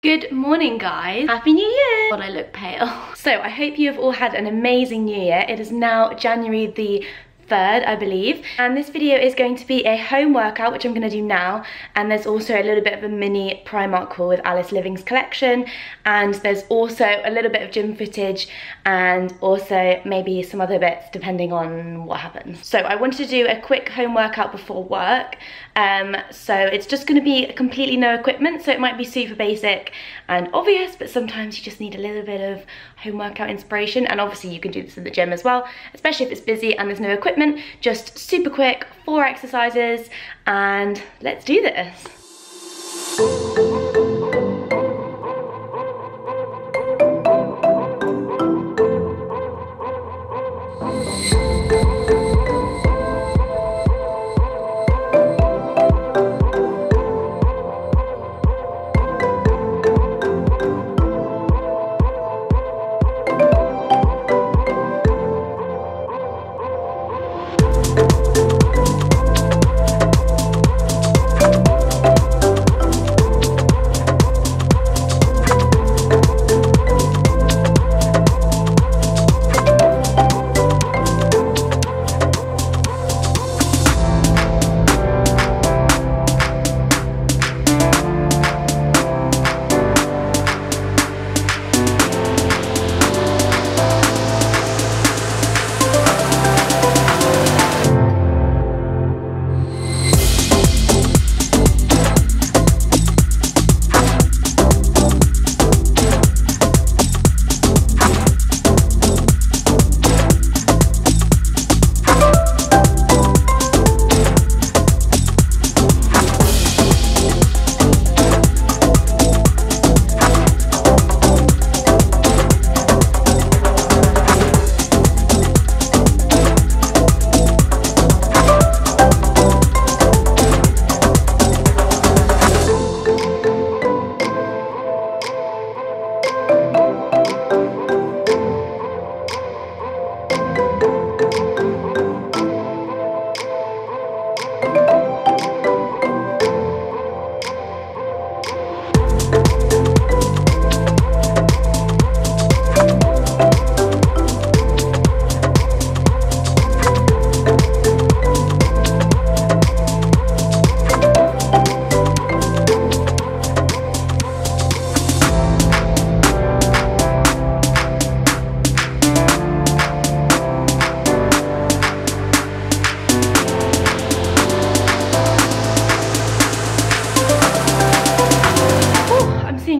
Good morning, guys. Happy New Year. God, I look pale. So I hope you have all had an amazing New Year. It is now January the 3rd, I believe, and this video is going to be a home workout, which I'm going to do now, and there's also a little bit of a mini Primark haul with Alice Living's collection, and there's also a little bit of gym footage and also maybe some other bits depending on what happens. So I wanted to do a quick home workout before work, so it's just going to be completely no equipment, so it might be super basic and obvious, but sometimes you just need a little bit of home workout inspiration, and obviously you can do this in the gym as well, especially if it's busy and there's no equipment. Just super quick, 4 exercises, and let's do this.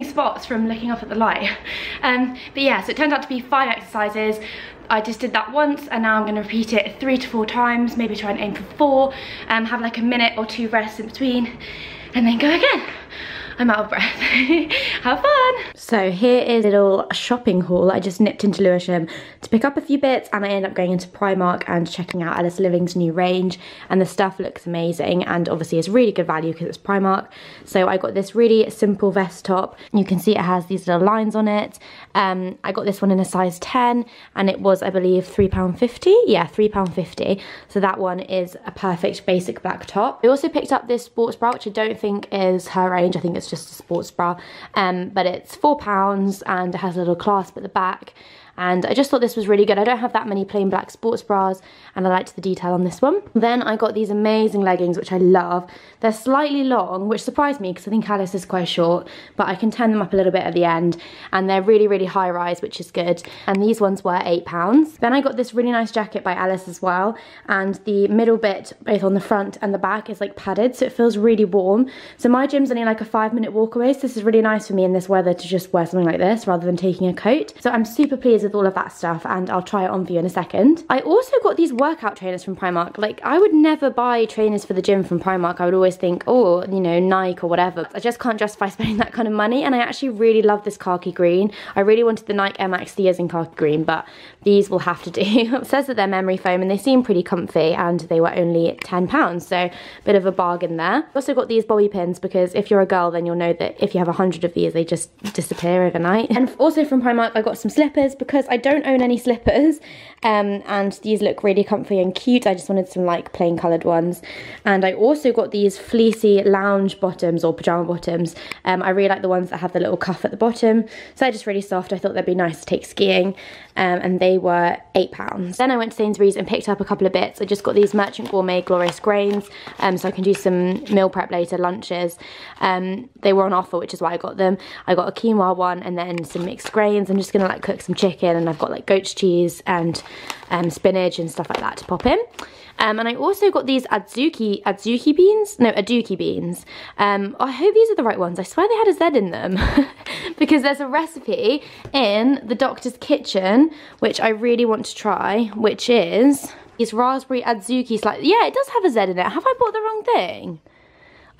Spots from looking up at the light, but yeah, so it turned out to be 5 exercises. I just did that once, and now I'm going to repeat it 3 to 4 times, maybe try and aim for 4, have like a minute or 2 rests in between, and then go again. I'm out of breath. Have fun! So here is a little shopping haul. I just nipped into Lewisham to pick up a few bits, and I ended up going into Primark and checking out Alice Living's new range, and the stuff looks amazing, and obviously it's really good value because it's Primark. So I got this really simple vest top. You can see it has these little lines on it. I got this one in a size 10, and it was, I believe, £3.50. Yeah, £3.50. So that one is a perfect basic black top. I also picked up this sports bra, which I don't think is her range. I think it's just a sports bra, but it's £4 and it has a little clasp at the back, and I just thought this was really good. I don't have that many plain black sports bras, and I liked the detail on this one. Then I got these amazing leggings, which I love. They're slightly long, which surprised me because I think Alice is quite short, but I can turn them up a little bit at the end, and they're really, really high rise, which is good. And these ones were £8. Then I got this really nice jacket by Alice as well, and the middle bit, both on the front and the back, is like padded, so it feels really warm. So my gym's only like a 5-minute walk away, so this is really nice for me in this weather to just wear something like this rather than taking a coat. So I'm super pleased with all of that stuff, and I'll try it on for you in a second. I also got these workout trainers from Primark. Like, I would never buy trainers for the gym from Primark. I would always think, oh, you know, Nike or whatever. I just can't justify spending that kind of money, and I actually really love this khaki green. I really wanted the Nike Air Max Theas in khaki green, but these will have to do. It says that they're memory foam, and they seem pretty comfy, and they were only £10, so a bit of a bargain there. I also got these bobby pins because if you're a girl, then you'll know that if you have 100 of these, they just disappear overnight. And also from Primark, I got some slippers because because I don't own any slippers, and these look really comfy and cute. I just wanted some like plain coloured ones. And I also got these fleecy lounge bottoms or pyjama bottoms. I really like the ones that have the little cuff at the bottom, so they're just really soft. I thought they'd be nice to take skiing, and they were £8. Then I went to Sainsbury's and picked up a couple of bits. I just got these Merchant Gourmet Glorious Grains, so I can do some meal prep later, lunches. They were on offer, which is why I got them. I got a quinoa one and then some mixed grains. I'm just gonna like cook some chicken, and I've got like goat's cheese and spinach and stuff like that to pop in. And I also got these adzuki beans? No, aduki beans. I hope these are the right ones. I swear they had a Z in them because there's a recipe in the doctor's kitchen, which I really want to try, which is these raspberry adzuki slices. Yeah, it does have a Z in it. Have I bought the wrong thing?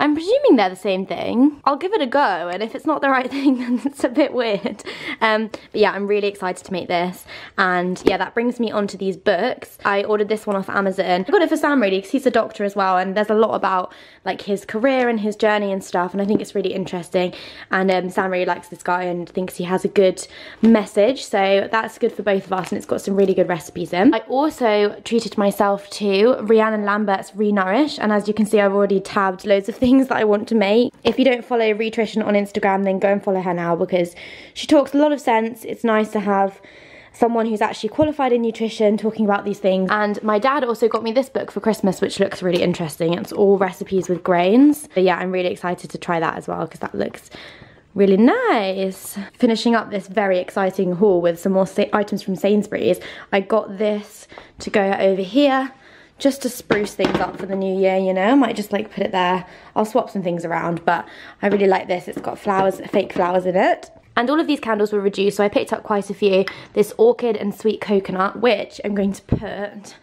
I'm presuming they're the same thing. I'll give it a go, and if it's not the right thing, then it's a bit weird. But yeah, I'm really excited to make this. And yeah, that brings me on to these books. I ordered this one off Amazon. I got it for Sam really, because he's a doctor as well, and there's a lot about like his career and his journey and stuff, and I think it's really interesting. And Sam really likes this guy and thinks he has a good message, so that's good for both of us, and it's got some really good recipes in. I also treated myself to Rhiannon Lambert's Renourish, and as you can see, I've already tabbed loads of things that I want to make. If you don't follow Retrition on Instagram, then go and follow her now, because she talks a lot of sense. It's nice to have someone who's actually qualified in nutrition talking about these things. And my dad also got me this book for Christmas, which looks really interesting. It's all recipes with grains. But yeah, I'm really excited to try that as well, because that looks really nice. Finishing up this very exciting haul with some more items from Sainsbury's, I got this to go over here, just to spruce things up for the new year, you know. I might just like put it there. I'll swap some things around, but I really like this. It's got flowers, fake flowers in it. And all of these candles were reduced, so I picked up quite a few. This orchid and sweet coconut, which I'm going to put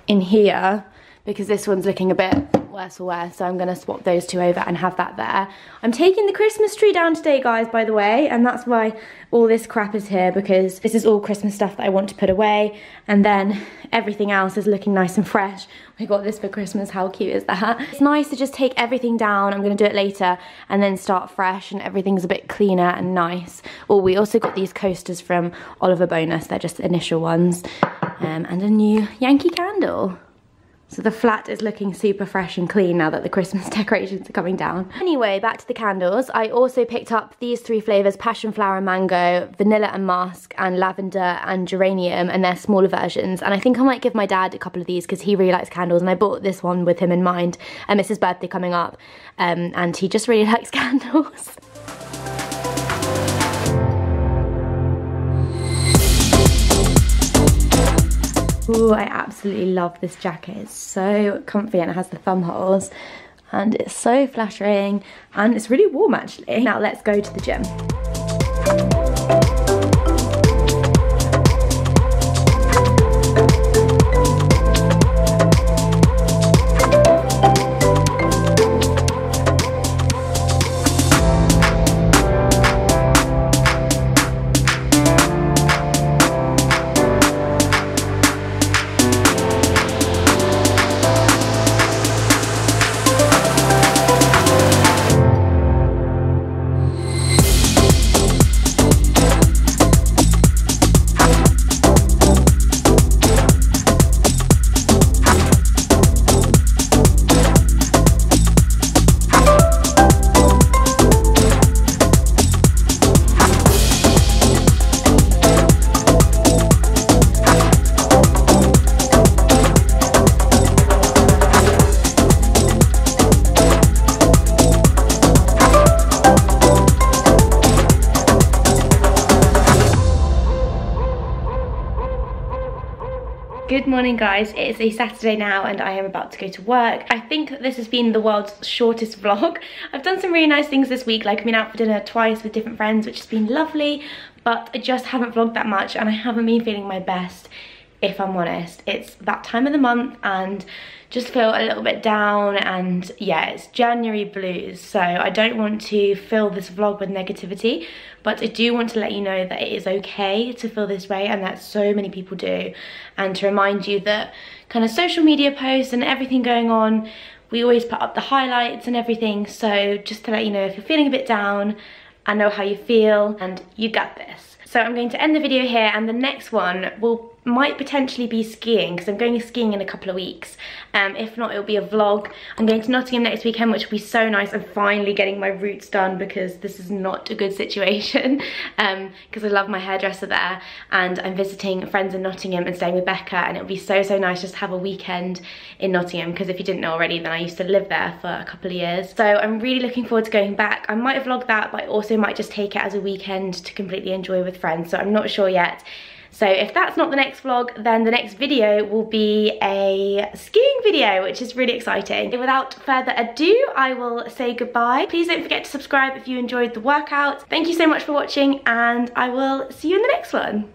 in here, because this one's looking a bit worse for wear, so I'm gonna swap those two over and have that there. I'm taking the Christmas tree down today, guys, by the way, and that's why all this crap is here, because this is all Christmas stuff that I want to put away, and then everything else is looking nice and fresh. We got this for Christmas, how cute is that? It's nice to just take everything down, I'm gonna do it later, and then start fresh, and everything's a bit cleaner and nice. Oh, we also got these coasters from Oliver Bonus, they're just the initial ones, and a new Yankee candle. So the flat is looking super fresh and clean now that the Christmas decorations are coming down. Anyway, back to the candles. I also picked up these three flavours, passion flower and mango, vanilla and musk, and lavender and geranium, and they're smaller versions. And I think I might give my dad a couple of these because he really likes candles, and I bought this one with him in mind. It's his birthday coming up, and he just really likes candles. Ooh, I absolutely love this jacket. It's so comfy and it has the thumb holes and it's so flattering and it's really warm actually. Now let's go to the gym. Good morning guys, it is a Saturday now and I am about to go to work. I think that this has been the world's shortest vlog. I've done some really nice things this week, like I've been out for dinner twice with different friends, which has been lovely, but I just haven't vlogged that much and I haven't been feeling my best, if I'm honest. It's that time of the month and just feel a little bit down, and yeah, it's January blues, so I don't want to fill this vlog with negativity, but I do want to let you know that it is okay to feel this way and that so many people do, and to remind you that kind of social media posts and everything going on, we always put up the highlights and everything. So just to let you know, if you're feeling a bit down, I know how you feel and you got this. So I'm going to end the video here, and the next one might potentially be skiing, because I'm going skiing in a couple of weeks. If not, it'll be a vlog. I'm going to Nottingham next weekend, which will be so nice. I'm finally getting my roots done, because this is not a good situation, because I love my hairdresser there, and I'm visiting friends in Nottingham and staying with Becca, and it'll be so nice just to have a weekend in Nottingham, because if you didn't know already, then I used to live there for a couple of years. So I'm really looking forward to going back. I might vlog that, but I also might just take it as a weekend to completely enjoy with friends, so I'm not sure yet. So if that's not the next vlog, then the next video will be a skiing video, which is really exciting. Without further ado, I will say goodbye. Please don't forget to subscribe if you enjoyed the workout. Thank you so much for watching, and I will see you in the next one.